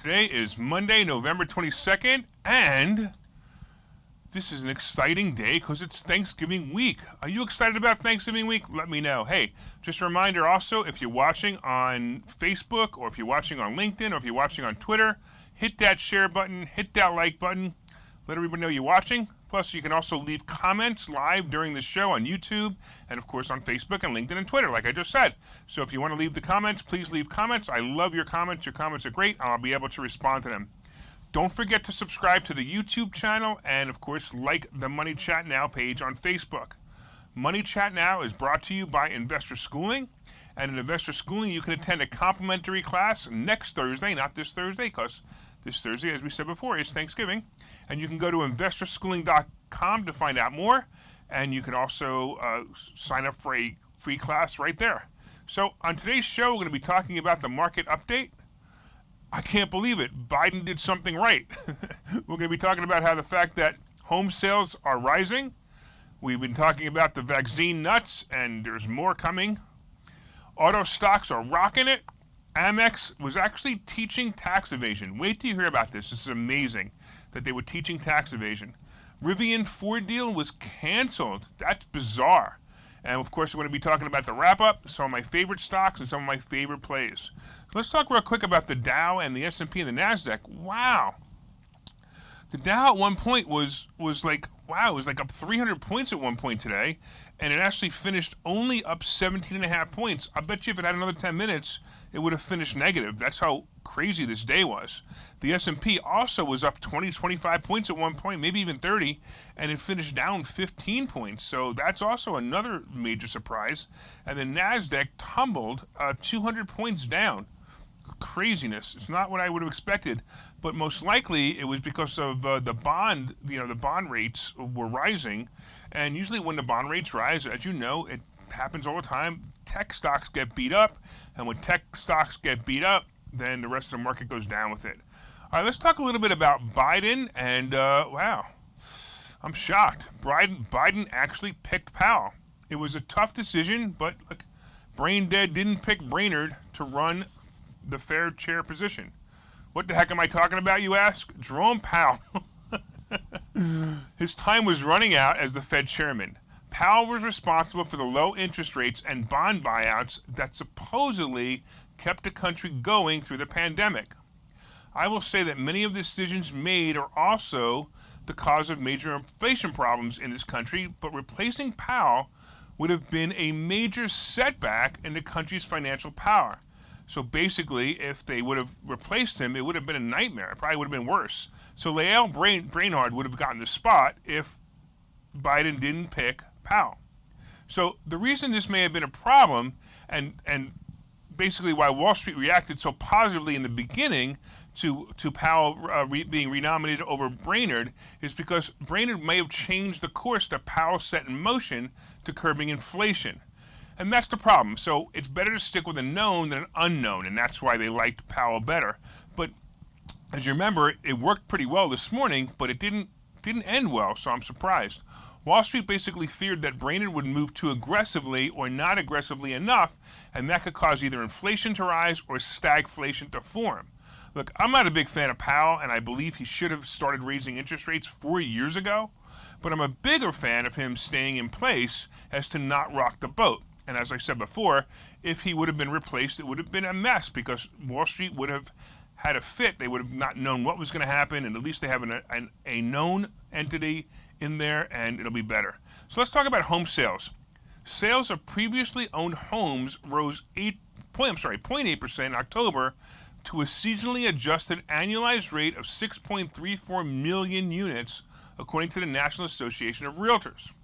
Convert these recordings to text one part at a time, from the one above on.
Today is Monday, November 22nd, and this is an exciting day because it's Thanksgiving week. Are you excited about Thanksgiving week? Let me know. Hey, just a reminder also, if you're watching on Facebook or if you're watching on LinkedIn or if you're watching on Twitter, hit that share button, hit that like button, let everybody know you're watching. Plus, you can also leave comments live during the show on YouTube and, of course, on Facebook and LinkedIn and Twitter, like I just said. So if you want to leave the comments, please leave comments. I love your comments. Your comments are great. I'll be able to respond to them. Don't forget to subscribe to the YouTube channel and, of course, like the Money Chat Now page on Facebook. Money Chat Now is brought to you by Investor Schooling. And in Investor Schooling, you can attend a complimentary class next Thursday, not this Thursday, because this Thursday, as we said before, is Thanksgiving. And you can go to investorschooling.com to find out more. And you can also sign up for a free class right there. So on today's show, we're going to be talking about the market update. I can't believe it. Biden did something right. We're going to be talking about how the fact that home sales are rising. We've been talking about the vaccine nuts, and there's more coming. Auto stocks are rocking it. Amex was actually teaching tax evasion. Wait till you hear about this. This is amazing that they were teaching tax evasion. Rivian Ford deal was canceled. That's bizarre. And of course, we're going to be talking about the wrap-up, some of my favorite stocks and some of my favorite plays. So let's talk real quick about the Dow and the S&P and the NASDAQ. Wow. The Dow at one point was like, wow, it was like up 300 points at one point today, and it actually finished only up 17.5 points. I bet you if it had another 10 minutes, it would have finished negative. That's how crazy this day was. The S&P also was up 20, 25 points at one point, maybe even 30, and it finished down 15 points. So that's also another major surprise. And the NASDAQ tumbled 200 points down. Craziness. It's not what I would have expected, but most likely it was because of the bond, the bond rates were rising, and usually when the bond rates rise, as you know, it happens all the time, tech stocks get beat up, and when tech stocks get beat up, then the rest of the market goes down with it. All right, let's talk a little bit about Biden, and wow, I'm shocked. Biden actually picked Powell. It was a tough decision, but look, brain dead didn't pick Brainerd to run the Fed chair position. What the heck am I talking about, you ask? Jerome Powell. His time was running out as the Fed chairman. Powell was responsible for the low interest rates and bond buyouts that supposedly kept the country going through the pandemic. I will say that many of the decisions made are also the cause of major inflation problems in this country, but replacing Powell would have been a major setback in the country's financial power. So basically, if they would have replaced him, it would have been a nightmare. It probably would have been worse. So Lael Brainard would have gotten the spot if Biden didn't pick Powell. So the reason this may have been a problem, and basically why Wall Street reacted so positively in the beginning to Powell being renominated over Brainard, is because Brainard may have changed the course that Powell set in motion to curbing inflation. And that's the problem. So it's better to stick with a known than an unknown, and that's why they liked Powell better. But as you remember, it worked pretty well this morning, but it didn't end well, so I'm surprised. Wall Street basically feared that Brainerd would move too aggressively or not aggressively enough, and that could cause either inflation to rise or stagflation to form. Look, I'm not a big fan of Powell, and I believe he should have started raising interest rates 4 years ago, but I'm a bigger fan of him staying in place as to not rock the boat. And as I said before, if he would have been replaced, it would have been a mess because Wall Street would have had a fit. They would have not known what was going to happen, and at least they have a known entity in there, and it'll be better. So let's talk about home sales. Sales of previously owned homes rose 0.8% in October to a seasonally adjusted annualized rate of 6.34 million units, according to the National Association of Realtors.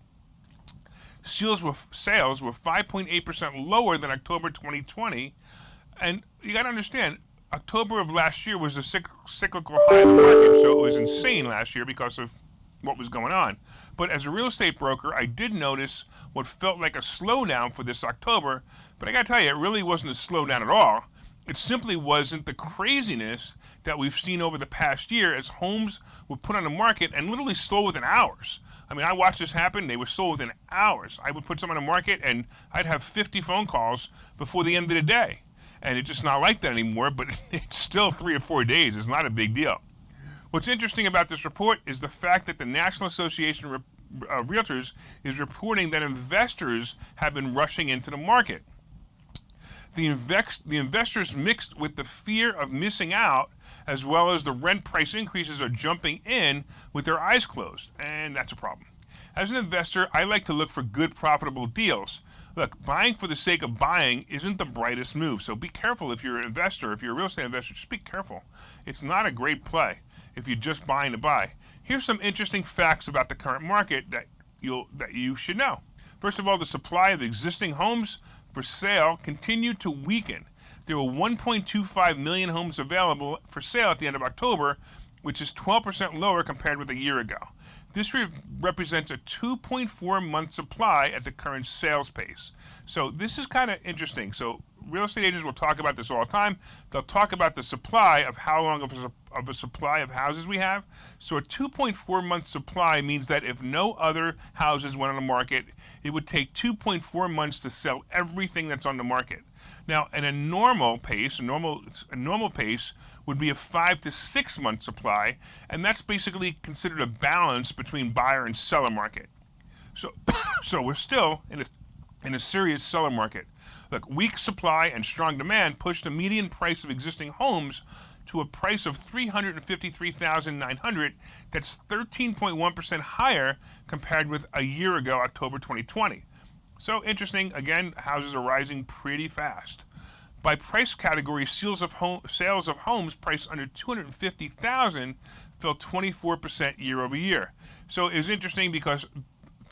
Sales were 5.8% lower than October 2020, and you got to understand, October of last year was a cyclical high of the market, so it was insane last year because of what was going on. But as a real estate broker, I did notice what felt like a slowdown for this October, but I got to tell you, it really wasn't a slowdown at all. It simply wasn't the craziness that we've seen over the past year as homes were put on the market and literally sold within hours. I mean, I watched this happen. They were sold within hours. I would put some on the market and I'd have 50 phone calls before the end of the day. And it's just not like that anymore, but it's still 3 or 4 days. It's not a big deal. What's interesting about this report is the fact that the National Association of Realtors is reporting that investors have been rushing into the market. The investors, mixed with the fear of missing out, as well as the rent price increases, are jumping in with their eyes closed, and that's a problem. As an investor, I like to look for good, profitable deals. Look, buying for the sake of buying isn't the brightest move, so be careful if you're an investor. If you're a real estate investor, just be careful. It's not a great play if you're just buying to buy. Here's some interesting facts about the current market that you should know. First of all, the supply of existing homes for sale continued to weaken. There were 1.25 million homes available for sale at the end of October, which is 12% lower compared with a year ago. This represents a 2.4-month supply at the current sales pace. So this is kind of interesting. So real estate agents will talk about this all the time. They'll talk about the supply of how long of a supply of houses we have. So a 2.4-month supply means that if no other houses went on the market, it would take 2.4 months to sell everything that's on the market. Now, in a normal pace, a normal pace would be a 5 to 6 month supply, and that's basically considered a balance between buyer and seller market. So we're still in a serious seller market. Look, weak supply and strong demand pushed the median price of existing homes to a price of $353,900. That's 13.1% higher compared with a year ago, October 2020. So interesting, again, houses are rising pretty fast. By price category, sales of homes priced under $250,000 fell 24% year over year. So it was interesting because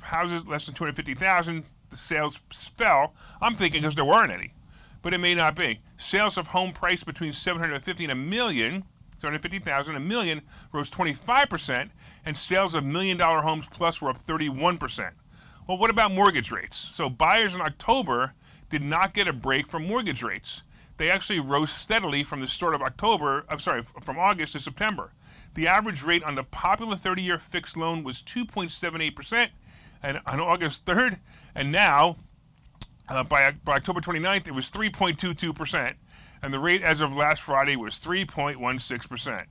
houses less than $250,000, the sales fell. I'm thinking because there weren't any, but it may not be. Sales of home priced between $750,000 and $1 million rose 25%, and sales of $1 million homes plus were up 31%. Well, what about mortgage rates? So buyers in October did not get a break from mortgage rates. They actually rose steadily from the start of from August to September. The average rate on the popular 30-year fixed loan was 2.78% and on August 3rd, and now by October 29th, it was 3.22%, and the rate as of last Friday was 3.16%.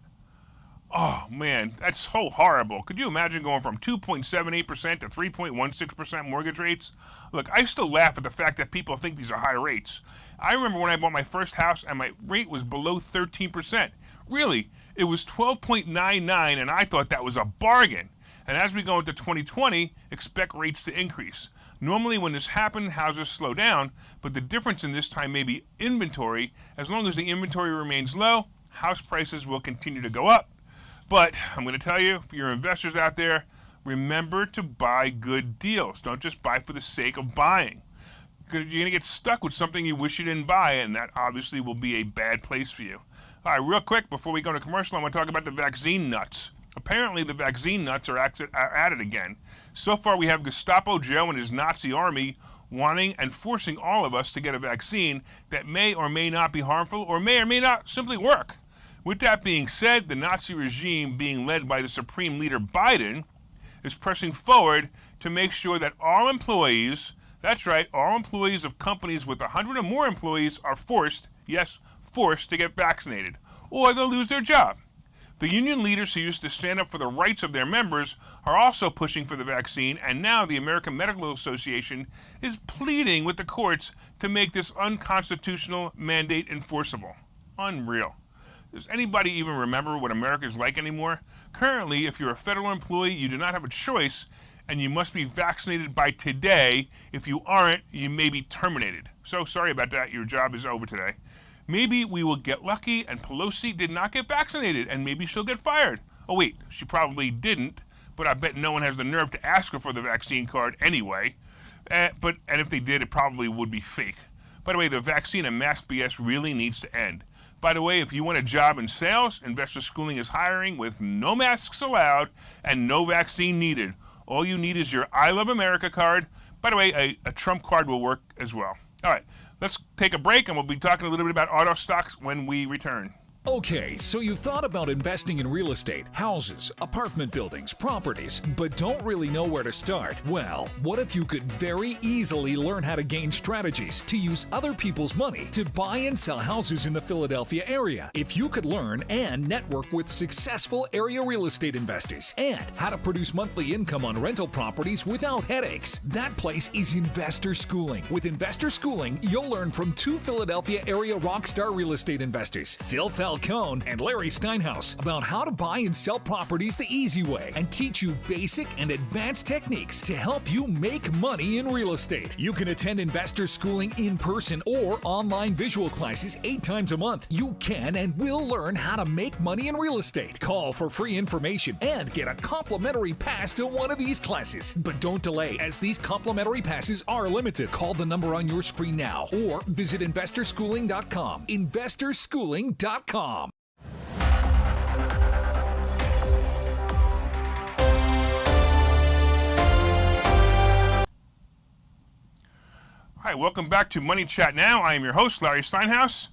Oh man, that's so horrible. Could you imagine going from 2.78% to 3.16% mortgage rates? Look, I still laugh at the fact that people think these are high rates. I remember when I bought my first house and my rate was below 13%. Really, it was 12.99, and I thought that was a bargain. And as we go into 2020, expect rates to increase. Normally when this happens, houses slow down, but the difference in this time may be inventory. As long as the inventory remains low, house prices will continue to go up. But I'm going to tell you, for your investors out there, remember to buy good deals. Don't just buy for the sake of buying. You're going to get stuck with something you wish you didn't buy, and that obviously will be a bad place for you. All right, real quick, before we go to commercial, I want to talk about the vaccine nuts. Apparently, the vaccine nuts are at it again. So far, we have Gestapo Joe and his Nazi army wanting and forcing all of us to get a vaccine that may or may not be harmful or may not simply work. With that being said, the Nazi regime, being led by the Supreme Leader Biden, is pressing forward to make sure that all employees, that's right, all employees of companies with 100 or more employees are forced to get vaccinated, or they'll lose their job. The union leaders who used to stand up for the rights of their members are also pushing for the vaccine, and now the American Medical Association is pleading with the courts to make this unconstitutional mandate enforceable. Unreal. Does anybody even remember what America is like anymore? Currently, if you're a federal employee, you do not have a choice, and you must be vaccinated by today. If you aren't, you may be terminated. So sorry about that. Your job is over today. Maybe we will get lucky and Pelosi did not get vaccinated, and maybe she'll get fired. Oh wait, she probably didn't, but I bet no one has the nerve to ask her for the vaccine card anyway. And if they did, it probably would be fake. By the way, the vaccine and mask BS really needs to end. By the way, if you want a job in sales, Investor Schooling is hiring with no masks allowed and no vaccine needed. All you need is your I Love America card. By the way, a Trump card will work as well. All right, let's take a break, and we'll be talking a little bit about auto stocks when we return. Okay, so you've thought about investing in real estate, houses, apartment buildings, properties, but don't really know where to start. Well, what if you could very easily learn how to gain strategies to use other people's money to buy and sell houses in the Philadelphia area? If you could learn and network with successful area real estate investors and how to produce monthly income on rental properties without headaches, that place is Investor Schooling. With Investor Schooling, you'll learn from two Philadelphia area rockstar real estate investors, Phil Falcone and Larry Steinhouse, about how to buy and sell properties the easy way and teach you basic and advanced techniques to help you make money in real estate. You can attend Investor Schooling in person or online visual classes 8 times a month. You can and will learn how to make money in real estate. Call for free information and get a complimentary pass to one of these classes. But don't delay, as these complimentary passes are limited. Call the number on your screen now or visit investorschooling.com. investorschooling.com. Hi, welcome back to Money Chat Now. I am your host, Larry Steinhouse.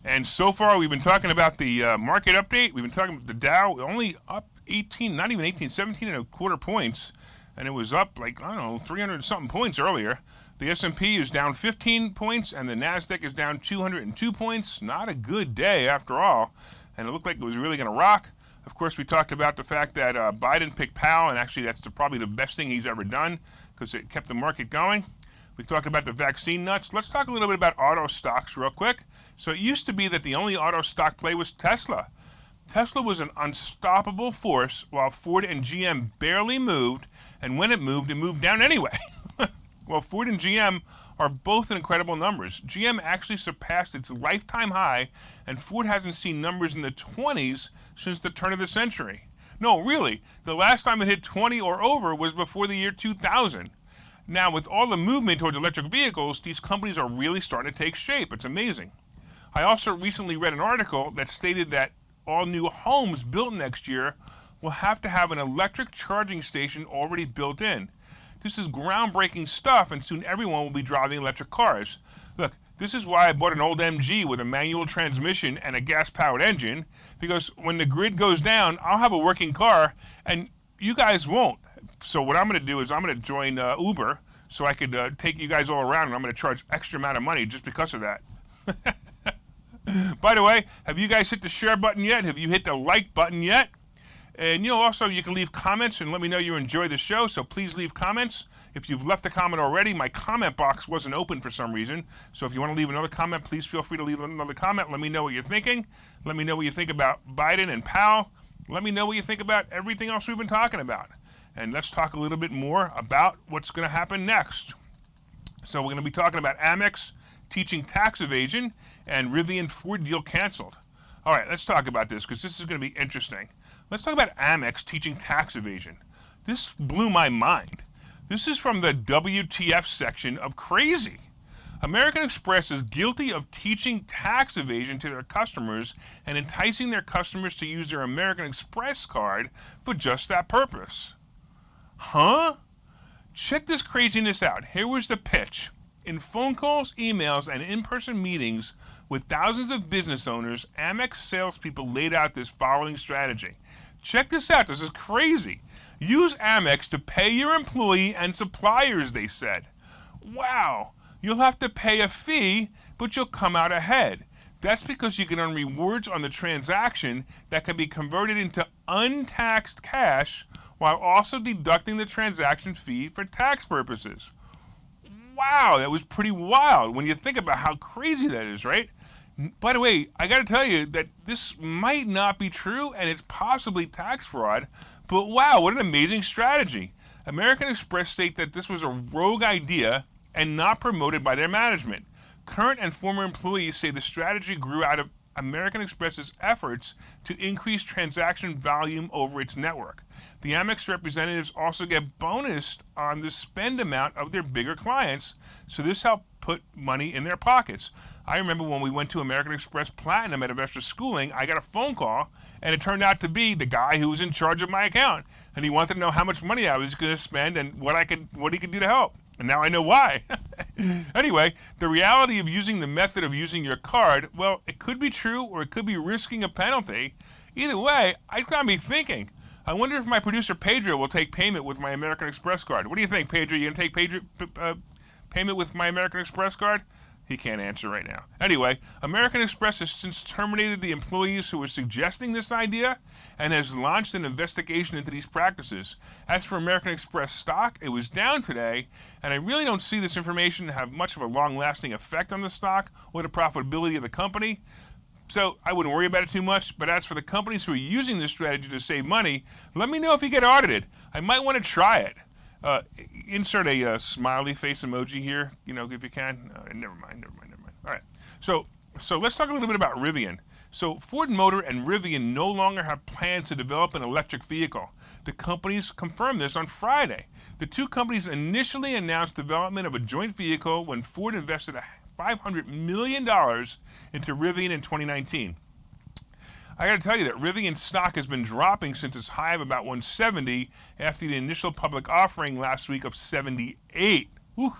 And so far, we've been talking about the market update. We've been talking about the Dow, only up 18, not even 18, 17 and a quarter points. And it was up like, I don't know, 300 something points earlier. The S&P is down 15 points and the NASDAQ is down 202 points. Not a good day after all. And it looked like it was really going to rock. Of course, we talked about the fact that Biden picked Powell, and actually that's probably the best thing he's ever done because it kept the market going. We talked about the vaccine nuts. Let's talk a little bit about auto stocks real quick. So it used to be that the only auto stock play was Tesla. Tesla was an unstoppable force while Ford and GM barely moved, and when it moved down anyway. Well, Ford and GM are both in incredible numbers. GM actually surpassed its lifetime high, and Ford hasn't seen numbers in the 20s since the turn of the century. No, really, the last time it hit 20 or over was before the year 2000. Now, with all the movement towards electric vehicles, these companies are really starting to take shape. It's amazing. I also recently read an article that stated that all new homes built next year will have to have an electric charging station already built in. This is groundbreaking stuff, and soon everyone will be driving electric cars. Look, this is why I bought an old MG with a manual transmission and a gas-powered engine, because when the grid goes down, I'll have a working car, and you guys won't. So what I'm going to do is I'm going to join Uber so I could take you guys all around, and I'm going to charge extra amount of money just because of that. By the way, have you guys hit the share button yet? Have you hit the like button yet? And also you can leave comments and let me know you enjoy the show, so please leave comments. If you've left a comment already, my comment box wasn't open for some reason, so if you want to leave another comment, please feel free to leave another comment. Let me know what you're thinking. Let me know what you think about Biden and Powell. Let me know what you think about everything else we've been talking about. And let's talk a little bit more about what's going to happen next. So we're going to be talking about Amex teaching tax evasion and Rivian Ford deal canceled. All right, let's talk about this because this is going to be interesting. Let's talk about Amex teaching tax evasion. This blew my mind. This is from the WTF section of Crazy. American Express is guilty of teaching tax evasion to their customers and enticing their customers to use their American Express card for just that purpose. Huh? Check this craziness out. Here was the pitch. In phone calls, emails, and in-person meetings with thousands of business owners, Amex salespeople laid out this following strategy. Check this out. This is crazy. Use Amex to pay your employee and suppliers, they said. Wow. You'll have to pay a fee, but you'll come out ahead. That's because you can earn rewards on the transaction that can be converted into untaxed cash while also deducting the transaction fee for tax purposes. Wow, that was pretty wild when you think about how crazy that is, right? By the way, I got to tell you that this might not be true and it's possibly tax fraud, but wow, what an amazing strategy. American Express state that this was a rogue idea and not promoted by their management. Current and former employees say the strategy grew out of American Express's efforts to increase transaction volume over its network. The Amex representatives also get bonused on the spend amount of their bigger clients, so this helped put money in their pockets. I remember when we went to American Express Platinum at Investor Schooling, I got a phone call, and it turned out to be the guy who was in charge of my account, and he wanted to know how much money I was going to spend and what he could do to help. And now I know why. Anyway, the reality of using the method of using your card, well, it could be true or it could be risking a penalty. Either way, I got me thinking. I wonder if my producer Pedro will take payment with my American Express card. What do you think, Pedro? You gonna take payment with my American Express card? He can't answer right now. Anyway, American Express has since terminated the employees who were suggesting this idea and has launched an investigation into these practices. As for American Express stock, it was down today, and I really don't see this information to have much of a long-lasting effect on the stock or the profitability of the company. So I wouldn't worry about it too much. But as for the companies who are using this strategy to save money, let me know if you get audited. I might want to try it. Insert a smiley face emoji here, if you can. Never mind. All right. So let's talk a little bit about Rivian. So Ford Motor and Rivian no longer have plans to develop an electric vehicle. The companies confirmed this on Friday. The two companies initially announced development of a joint vehicle when Ford invested $500 million into Rivian in 2019. I got to tell you that Rivian stock has been dropping since its high of about 170 after the initial public offering last week of 78. Whew.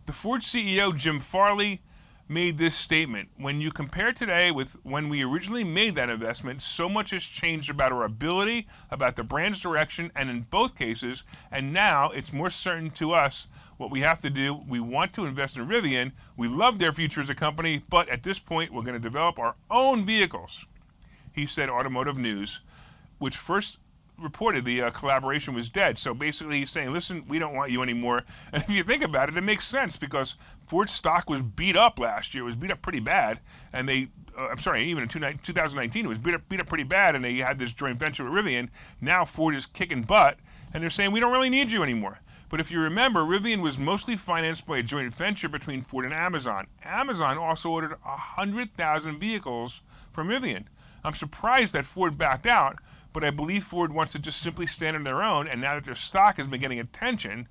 The Ford CEO, Jim Farley, made this statement. When you compare today with when we originally made that investment, so much has changed about our ability, about the brand's direction, and in both cases, and now it's more certain to us what we have to do. We want to invest in Rivian. We love their future as a company, but at this point, we're going to develop our own vehicles. He said Automotive News, which first reported the collaboration was dead. So basically he's saying, listen, we don't want you anymore. And if you think about it, it makes sense because Ford stock was beat up last year. It was beat up pretty bad. And even in 2019, it was beat up pretty bad. And they had this joint venture with Rivian. Now Ford is kicking butt. And they're saying, we don't really need you anymore. But if you remember, Rivian was mostly financed by a joint venture between Ford and Amazon. Amazon also ordered 100,000 vehicles from Rivian. I'm surprised that Ford backed out, but I believe Ford wants to just simply stand on their own, and now that their stock has been getting attention,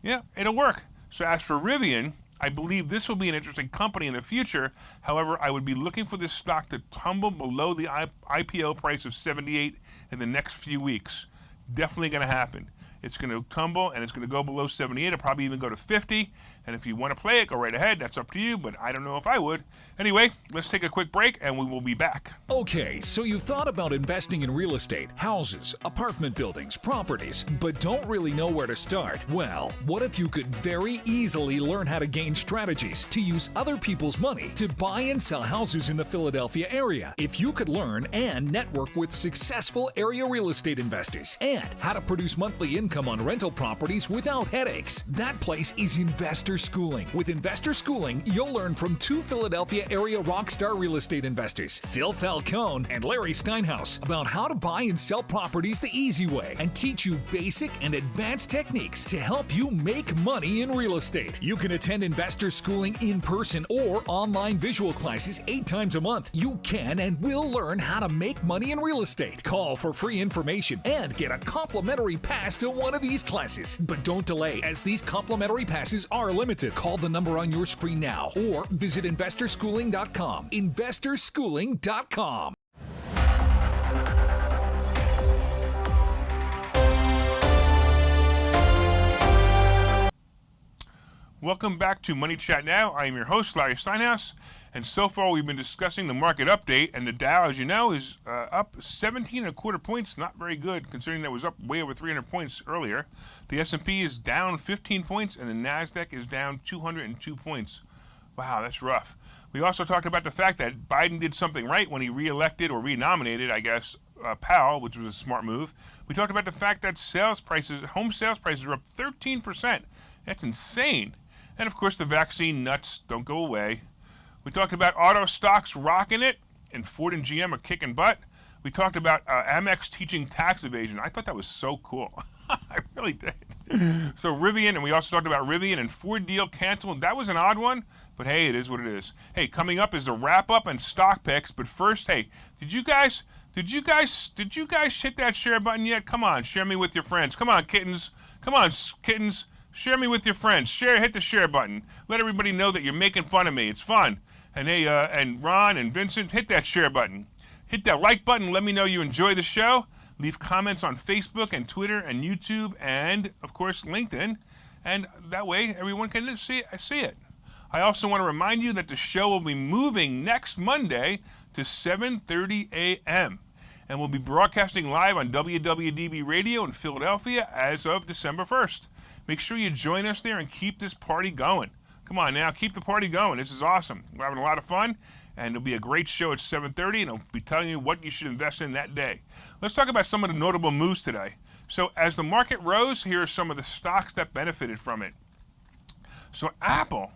yeah, it'll work. So as for Rivian, I believe this will be an interesting company in the future. However, I would be looking for this stock to tumble below the IPO price of 78 in the next few weeks. Definitely going to happen. It's going to tumble and it's going to go below 78. It'll probably even go to 50. And if you want to play it, go right ahead. That's up to you, but I don't know if I would. Anyway, let's take a quick break and we will be back. Okay, so you've thought about investing in real estate, houses, apartment buildings, properties, but don't really know where to start. Well, what if you could very easily learn how to gain strategies to use other people's money to buy and sell houses in the Philadelphia area? If you could learn and network with successful area real estate investors and how to produce monthly income on rental properties without headaches, that place is Investor Schooling. With Investor Schooling, you'll learn from two Philadelphia area rockstar real estate investors, Phil Falcone and Larry Steinhouse, about how to buy and sell properties the easy way and teach you basic and advanced techniques to help you make money in real estate. You can attend Investor Schooling in person or online visual classes 8 times a month. You can and will learn how to make money in real estate. Call for free information and get a complimentary pass to one of these classes. But don't delay, as these complimentary passes are limited. Call the number on your screen now or visit investorschooling.com. Investorschooling.com. Welcome back to Money Chat Now. I am your host, Larry Steinhouse, and so far we've been discussing the market update, and the Dow, as you know, is up 17.25 points. Not very good, considering that was up way over 300 points earlier. The S&P is down 15 points, and the NASDAQ is down 202 points. Wow, that's rough. We also talked about the fact that Biden did something right when he re-elected or renominated, I guess, Powell, which was a smart move. We talked about the fact that home sales prices are up 13%. That's insane. And of course, the vaccine nuts don't go away. We talked about auto stocks rocking it, and Ford and GM are kicking butt. We talked about Amex teaching tax evasion. I thought that was so cool. I really did. So Rivian, and we also talked about Rivian and Ford deal canceled. That was an odd one, but hey, it is what it is. Hey, coming up is a wrap up and stock picks. But first, hey, did you guys hit that share button yet? Come on, share me with your friends. Come on, kittens. Share me with your friends. Hit the share button. Let everybody know that you're making fun of me. It's fun. And hey, and Ron and Vincent, hit that share button. Hit that like button. Let me know you enjoy the show. Leave comments on Facebook and Twitter and YouTube and, of course, LinkedIn. and that way everyone can see it. I also want to remind you that the show will be moving next Monday to 7:30 a.m. and we'll be broadcasting live on WWDB Radio in Philadelphia as of December 1st. Make sure you join us there and keep this party going. Come on now, keep the party going. This is awesome. We're having a lot of fun, and it'll be a great show at 7:30, and I'll be telling you what you should invest in that day. Let's talk about some of the notable moves today. So as the market rose, here are some of the stocks that benefited from it. So Apple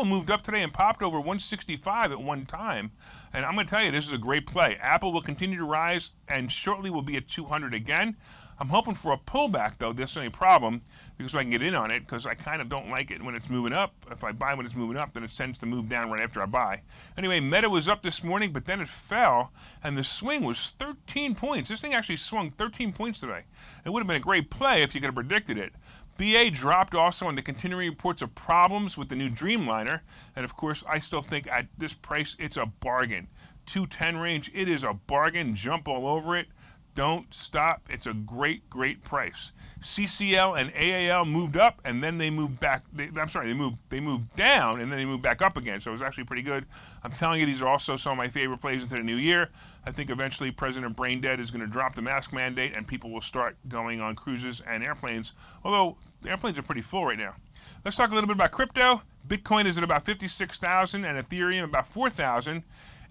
moved up today and popped over 165 at one time. And I'm going to tell you, this is a great play. Apple will continue to rise and shortly will be at 200 again. I'm hoping for a pullback, though. This is the only problem, because I can get in on it, because I kind of don't like it when it's moving up. If I buy when it's moving up, then it tends to move down right after I buy. Anyway, Meta was up this morning, but then it fell, and the swing was 13 points. This thing actually swung 13 points today. It would have been a great play if you could have predicted it. BA dropped also on the continuing reports of problems with the new Dreamliner, and of course, I still think at this price, it's a bargain. 210 range, it is a bargain. Jump all over it. Don't stop. It's a great, great price. CCL and AAL moved up, and then they moved back. They moved down, and then they moved back up again. So it was actually pretty good. I'm telling you, these are also some of my favorite plays into the new year. I think eventually President Braindead is going to drop the mask mandate, and people will start going on cruises and airplanes. Although the airplanes are pretty full right now. Let's talk a little bit about crypto. Bitcoin is at about 56,000, and Ethereum about 4,000.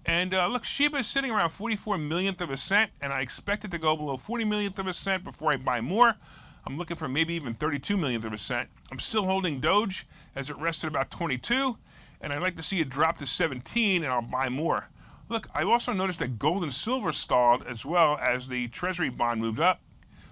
And look, Shiba is sitting around 44 millionth of a cent, and I expect it to go below 40 millionth of a cent before I buy more. I'm looking for maybe even 32 millionth of a cent. I'm still holding Doge as it rests at about 22, and I'd like to see it drop to 17, and I'll buy more. Look, I also noticed that gold and silver stalled as well as the Treasury bond moved up.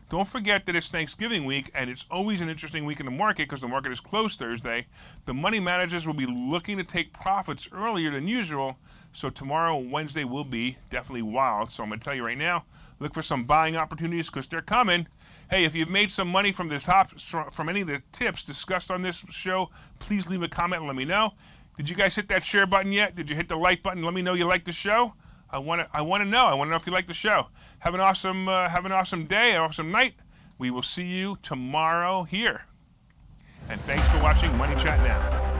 Don't forget that it's Thanksgiving week, and it's always an interesting week in the market because the market is closed Thursday. The money managers will be looking to take profits earlier than usual, so tomorrow, Wednesday, will be definitely wild. So I'm going to tell you right now, look for some buying opportunities because they're coming. Hey, if you've made some money from any of the tips discussed on this show, please leave a comment and let me know. Did you guys hit that share button yet? Did you hit the like button? Let me know you like the show. I want to know. I want to know if you like the show. Have an awesome day, an awesome night. We will see you tomorrow here. And thanks for watching Money Chat Now.